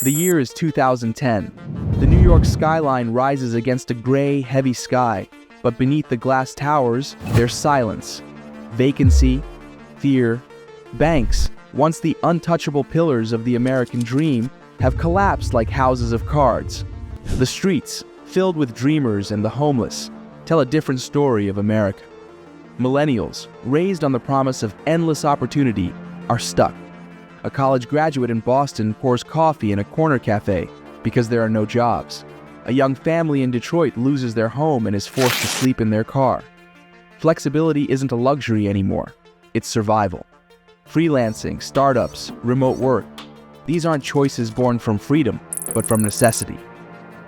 The year is 2010. The New York skyline rises against a gray, heavy sky, but beneath the glass towers, there's silence, vacancy, fear. Banks, once the untouchable pillars of the American dream, have collapsed like houses of cards. The streets, filled with dreamers and the homeless, tell a different story of America. Millennials, raised on the promise of endless opportunity, are stuck. A college graduate in Boston pours coffee in a corner cafe because there are no jobs. A young family in Detroit loses their home and is forced to sleep in their car. Flexibility isn't a luxury anymore, it's survival. Freelancing, startups, remote work, these aren't choices born from freedom, but from necessity.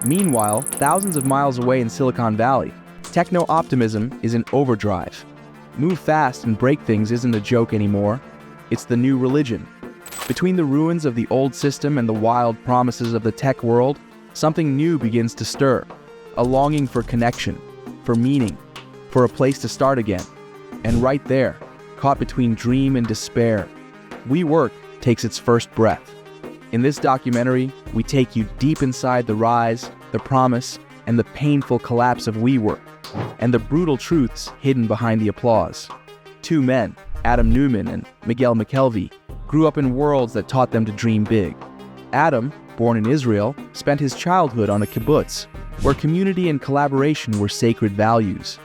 Meanwhile, thousands of miles away in Silicon Valley, techno-optimism is in overdrive. Move fast and break things isn't a joke anymore, it's the new religion. Between the ruins of the old system and the wild promises of the tech world, something new begins to stir. A longing for connection, for meaning, for a place to start again. And right there, caught between dream and despair, WeWork takes its first breath. In this documentary, we take you deep inside the rise, the promise, and the painful collapse of WeWork, and the brutal truths hidden behind the applause. Two men, Adam Neumann and Miguel McKelvey, grew up in worlds that taught them to dream big. Adam, born in Israel, spent his childhood on a kibbutz, where community and collaboration were sacred values.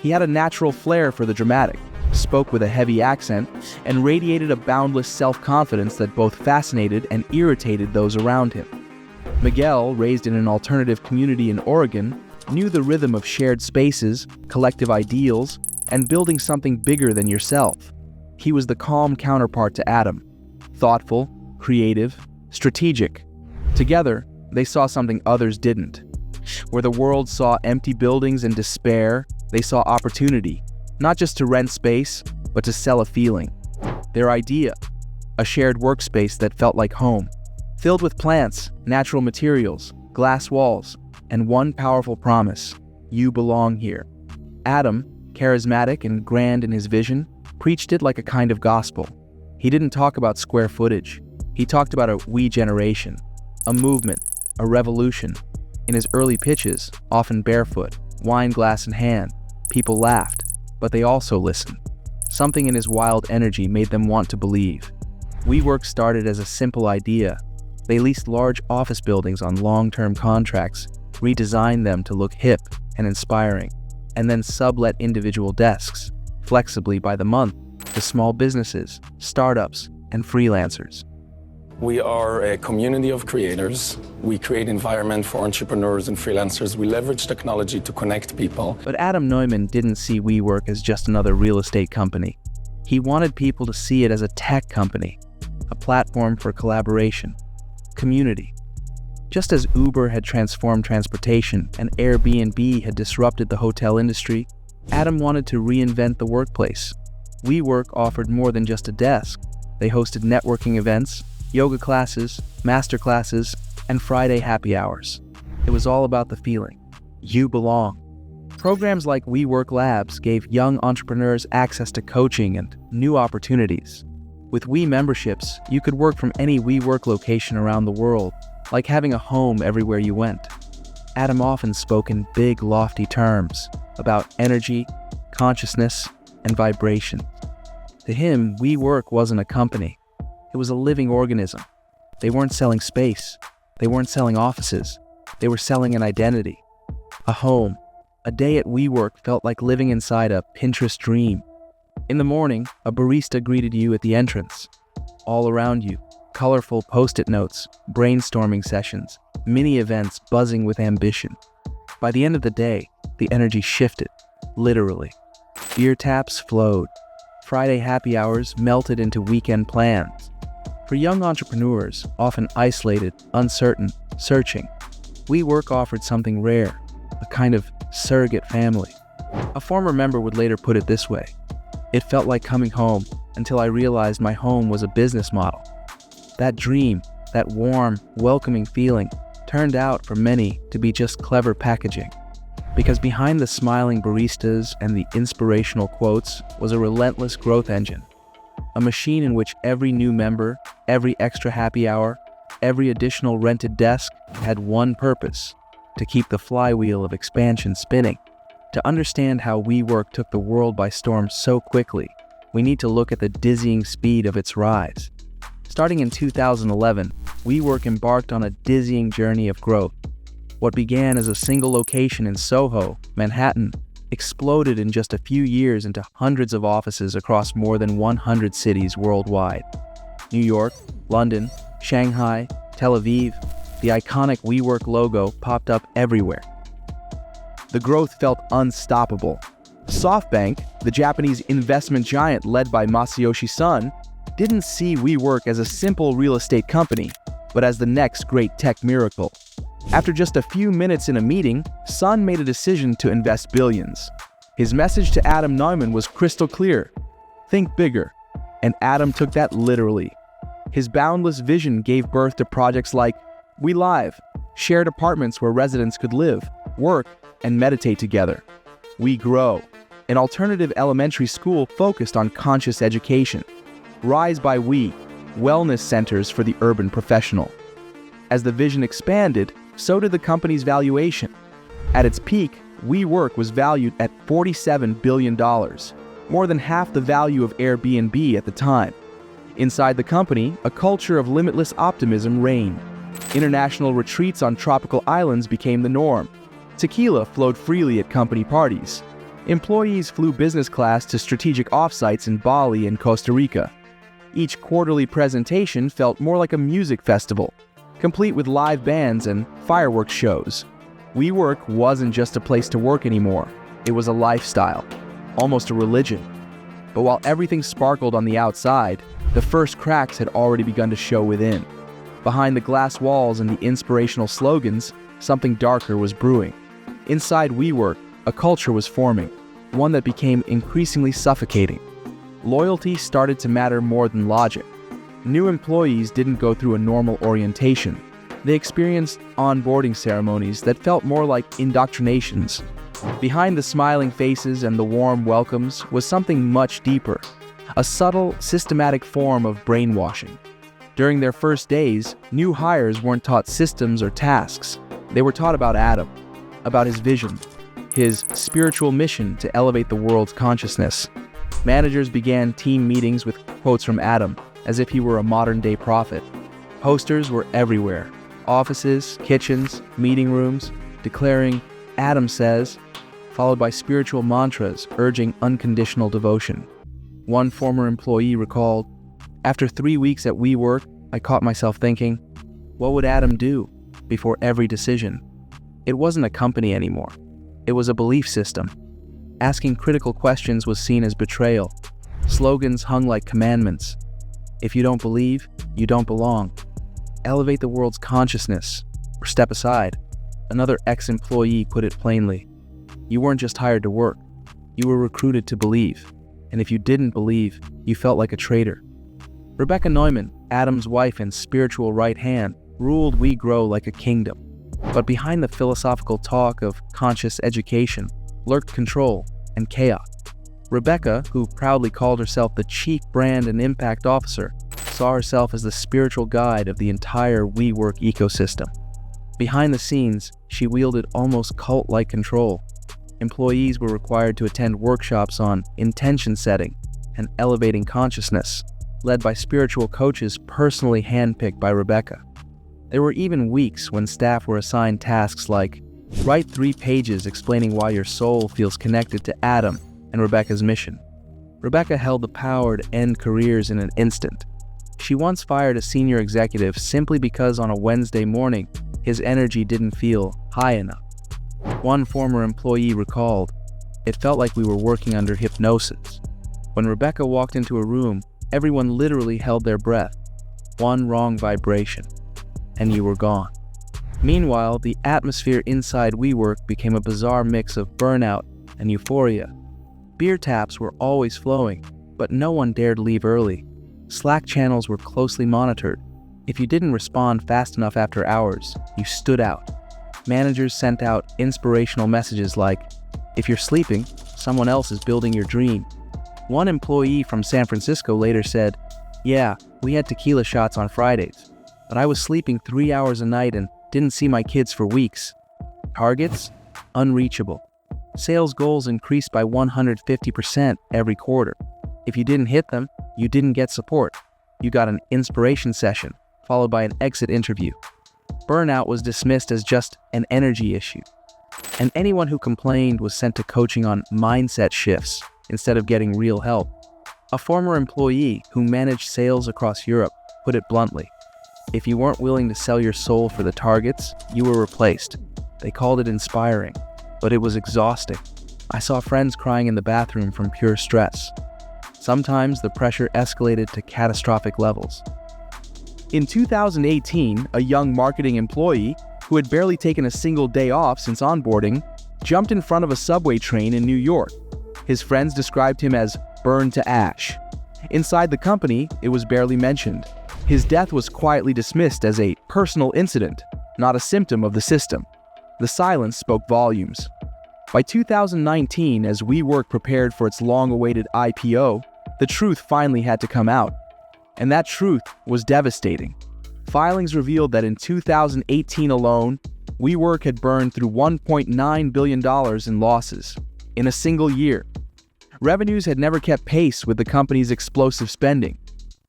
He had a natural flair for the dramatic, spoke with a heavy accent, and radiated a boundless self-confidence that both fascinated and irritated those around him. Miguel, raised in an alternative community in Oregon, knew the rhythm of shared spaces, collective ideals, and building something bigger than yourself. He was the calm counterpart to Adam, thoughtful, creative, strategic. Together, they saw something others didn't. Where the world saw empty buildings and despair, they saw opportunity, not just to rent space, but to sell a feeling. Their idea, a shared workspace that felt like home, filled with plants, natural materials, glass walls, and one powerful promise: you belong here. Adam, charismatic and grand in his vision, preached it like a kind of gospel. He didn't talk about square footage. He talked about a we generation, a movement, a revolution. In his early pitches, often barefoot, wine glass in hand, people laughed, but they also listened. Something in his wild energy made them want to believe. WeWork started as a simple idea. They leased large office buildings on long-term contracts, redesigned them to look hip and inspiring, and then sublet individual desks, flexibly by the month, to small businesses, startups, and freelancers. We are a community of creators. We create environment for entrepreneurs and freelancers. We leverage technology to connect people. But Adam Neumann didn't see WeWork as just another real estate company. He wanted people to see it as a tech company, a platform for collaboration, community. Just as Uber had transformed transportation and Airbnb had disrupted the hotel industry, Adam wanted to reinvent the workplace. WeWork offered more than just a desk. They hosted networking events, yoga classes, master classes, and Friday happy hours. It was all about the feeling. You belong. Programs like WeWork Labs gave young entrepreneurs access to coaching and new opportunities. With We memberships, you could work from any WeWork location around the world, like having a home everywhere you went. Adam often spoke in big, lofty terms about energy, consciousness, and vibration. To him, WeWork wasn't a company. It was a living organism. They weren't selling space. They weren't selling offices. They were selling an identity, a home. A day at WeWork felt like living inside a Pinterest dream. In the morning, a barista greeted you at the entrance. All around you, colorful post-it notes, brainstorming sessions, mini events buzzing with ambition. By the end of the day, the energy shifted, literally. Beer taps flowed. Friday happy hours melted into weekend plans. For young entrepreneurs, often isolated, uncertain, searching, WeWork offered something rare, a kind of surrogate family. A former member would later put it this way: "It felt like coming home until I realized my home was a business model." That dream, that warm, welcoming feeling, turned out for many to be just clever packaging. Because behind the smiling baristas and the inspirational quotes was a relentless growth engine. A machine in which every new member, every extra happy hour, every additional rented desk had one purpose: to keep the flywheel of expansion spinning. To understand how WeWork took the world by storm so quickly, we need to look at the dizzying speed of its rise. Starting in 2011, WeWork embarked on a dizzying journey of growth. What began as a single location in Soho, Manhattan, exploded in just a few years into hundreds of offices across more than 100 cities worldwide. New York, London, Shanghai, Tel Aviv, the iconic WeWork logo popped up everywhere. The growth felt unstoppable. SoftBank, the Japanese investment giant led by Masayoshi Son, didn't see WeWork as a simple real estate company, but as the next great tech miracle. After just a few minutes in a meeting, Son made a decision to invest billions. His message to Adam Neumann was crystal clear: think bigger. And Adam took that literally. His boundless vision gave birth to projects like WeLive, shared apartments where residents could live, work, and meditate together. WeGrow, an alternative elementary school focused on conscious education. Rise by We, wellness centers for the urban professional. As the vision expanded, so did the company's valuation. At its peak, WeWork was valued at $47 billion, more than half the value of Airbnb at the time. Inside the company, a culture of limitless optimism reigned. International retreats on tropical islands became the norm. Tequila flowed freely at company parties. Employees flew business class to strategic offsites in Bali and Costa Rica. Each quarterly presentation felt more like a music festival, complete with live bands and fireworks shows. WeWork wasn't just a place to work anymore. It was a lifestyle, almost a religion. But while everything sparkled on the outside, the first cracks had already begun to show within. Behind the glass walls and the inspirational slogans, something darker was brewing. Inside WeWork, a culture was forming, one that became increasingly suffocating. Loyalty started to matter more than logic. New employees didn't go through a normal orientation. They experienced onboarding ceremonies that felt more like indoctrinations. Behind the smiling faces and the warm welcomes was something much deeper, a subtle, systematic form of brainwashing. During their first days, new hires weren't taught systems or tasks. They were taught about Adam, about his vision, his spiritual mission to elevate the world's consciousness. Managers began team meetings with quotes from Adam, as if he were a modern-day prophet. Posters were everywhere, offices, kitchens, meeting rooms, declaring, "Adam says," followed by spiritual mantras urging unconditional devotion. One former employee recalled, "After 3 weeks at WeWork, I caught myself thinking, what would Adam do before every decision?" It wasn't a company anymore. It was a belief system. Asking critical questions was seen as betrayal. Slogans hung like commandments. If you don't believe, you don't belong. Elevate the world's consciousness, or step aside. Another ex-employee put it plainly. You weren't just hired to work. You were recruited to believe. And if you didn't believe, you felt like a traitor. Rebecca Neumann, Adam's wife and spiritual right hand, ruled WeGrow like a kingdom. But behind the philosophical talk of conscious education lurked control and chaos. Rebecca, who proudly called herself the Chief Brand and Impact Officer, saw herself as the spiritual guide of the entire WeWork ecosystem. Behind the scenes, she wielded almost cult-like control. Employees were required to attend workshops on intention setting and elevating consciousness, led by spiritual coaches personally handpicked by Rebecca. There were even weeks when staff were assigned tasks like, write 3 pages explaining why your soul feels connected to Adam and Rebecca's mission. Rebecca held the power to end careers in an instant. She once fired a senior executive simply because on a Wednesday morning, his energy didn't feel high enough. One former employee recalled, "It felt like we were working under hypnosis. When Rebecca walked into a room, everyone literally held their breath. One wrong vibration, and you were gone." Meanwhile, the atmosphere inside WeWork became a bizarre mix of burnout and euphoria. Beer taps were always flowing, but no one dared leave early. Slack channels were closely monitored. If you didn't respond fast enough after hours, you stood out. Managers sent out inspirational messages like, "If you're sleeping, someone else is building your dream." One employee from San Francisco later said, "Yeah, we had tequila shots on Fridays. but I was sleeping 3 hours a night and didn't see my kids for weeks. Targets? Unreachable. Sales goals increased by 150% every quarter. If you didn't hit them, you didn't get support. You got an inspiration session, followed by an exit interview. Burnout was dismissed as just an energy issue. And anyone who complained was sent to coaching on mindset shifts instead of getting real help. A former employee who managed sales across Europe put it bluntly: if you weren't willing to sell your soul for the targets, you were replaced. They called it inspiring, but it was exhausting. I saw friends crying in the bathroom from pure stress. Sometimes the pressure escalated to catastrophic levels. In 2018, a young marketing employee who had barely taken a single day off since onboarding jumped in front of a subway train in New York. His friends described him as burned to ash. Inside the company, it was barely mentioned. His death was quietly dismissed as a personal incident, not a symptom of the system. The silence spoke volumes. By 2019, as WeWork prepared for its long-awaited IPO, the truth finally had to come out. And that truth was devastating. Filings revealed that in 2018 alone, WeWork had burned through $1.9 billion in losses in a single year. Revenues had never kept pace with the company's explosive spending.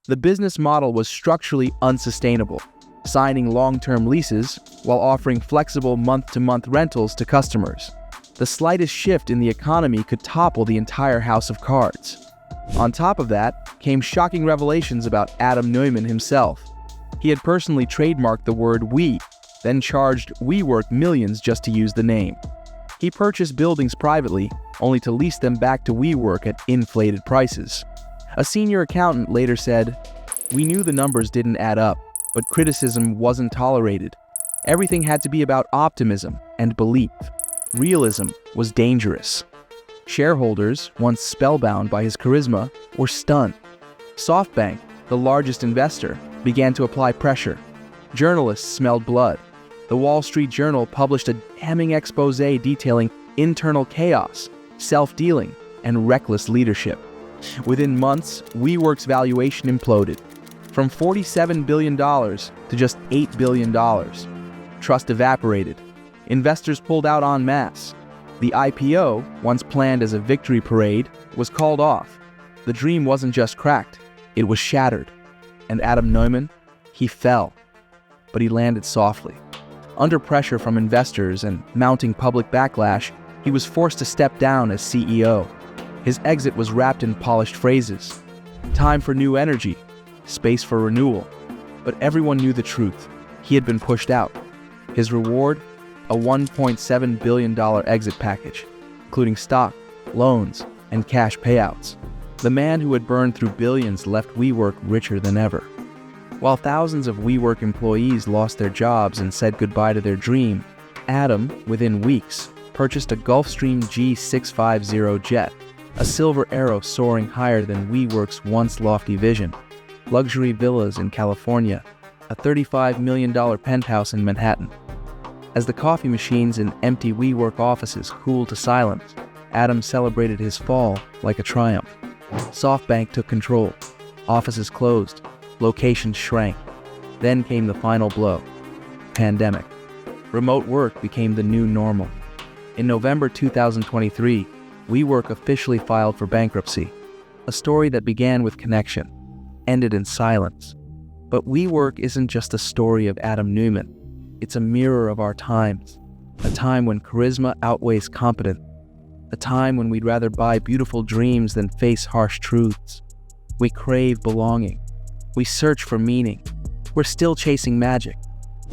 The business model was structurally unsustainable, signing long-term leases while offering flexible month-to-month rentals to customers. The slightest shift in the economy could topple the entire house of cards. On top of that came shocking revelations about Adam Neumann himself. He had personally trademarked the word "we," then charged WeWork millions just to use the name. He purchased buildings privately, only to lease them back to WeWork at inflated prices. A senior accountant later said, "We knew the numbers didn't add up, but criticism wasn't tolerated. Everything had to be about optimism and belief. Realism was dangerous." Shareholders, once spellbound by his charisma, were stunned. SoftBank, the largest investor, began to apply pressure. Journalists smelled blood. The Wall Street Journal published a damning expose detailing internal chaos, self-dealing, and reckless leadership. Within months, WeWork's valuation imploded, from $47 billion to just $8 billion. Trust evaporated. Investors pulled out en masse. The IPO, once planned as a victory parade, was called off. The dream wasn't just cracked, it was shattered. And Adam Neumann, he fell. But he landed softly. Under pressure from investors and mounting public backlash, he was forced to step down as CEO. His exit was wrapped in polished phrases. Time for new energy, space for renewal. But everyone knew the truth. He had been pushed out. His reward? A $1.7 billion exit package, including stock, loans, and cash payouts. The man who had burned through billions left WeWork richer than ever. While thousands of WeWork employees lost their jobs and said goodbye to their dream, Adam, within weeks, purchased a Gulfstream G650 jet, a silver arrow soaring higher than WeWork's once lofty vision, luxury villas in California, a $35 million penthouse in Manhattan. As the coffee machines in empty WeWork offices cooled to silence, Adam celebrated his fall like a triumph. SoftBank took control. Offices closed. Locations shrank. Then came the final blow: pandemic. Remote work became the new normal. In November 2023, WeWork officially filed for bankruptcy. A story that began with connection, ended in silence. But WeWork isn't just a story of Adam Neumann. It's a mirror of our times. A time when charisma outweighs competence. A time when we'd rather buy beautiful dreams than face harsh truths. We crave belonging. We search for meaning. We're still chasing magic.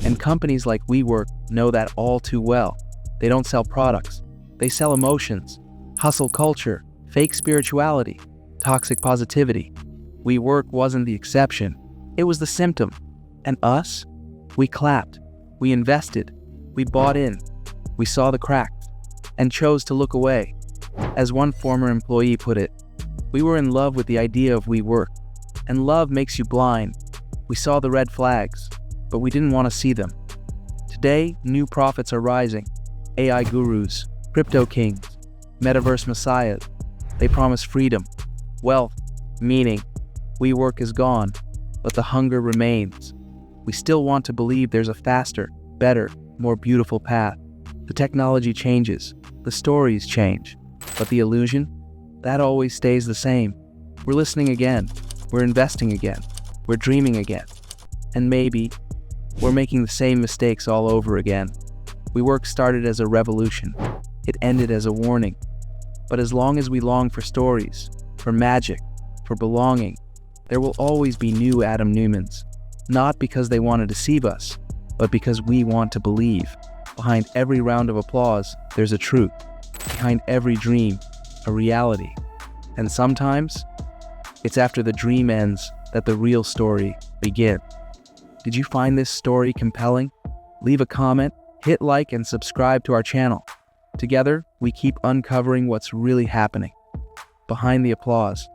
And companies like WeWork know that all too well. They don't sell products. They sell emotions, hustle culture, fake spirituality, toxic positivity. WeWork wasn't the exception. It was the symptom. And us? We clapped. We invested. We bought in. We saw the cracks and chose to look away. As one former employee put it, we were in love with the idea of WeWork. And love makes you blind. We saw the red flags, but we didn't want to see them. Today, new prophets are rising. AI gurus, crypto kings, metaverse messiahs. They promise freedom, wealth, meaning. WeWork is gone, but the hunger remains. We still want to believe there's a faster, better, more beautiful path. The technology changes, the stories change, but the illusion, that always stays the same. We're listening again, we're investing again, we're dreaming again. And maybe, we're making the same mistakes all over again. WeWork started as a revolution. It ended as a warning. But as long as we long for stories, for magic, for belonging, there will always be new Adam Neumanns. Not because they want to deceive us, but because we want to believe. Behind every round of applause, there's a truth. Behind every dream, a reality. And sometimes, it's after the dream ends that the real story begins. Did you find this story compelling? Leave a comment, hit like, and subscribe to our channel. Together, we keep uncovering what's really happening behind the applause.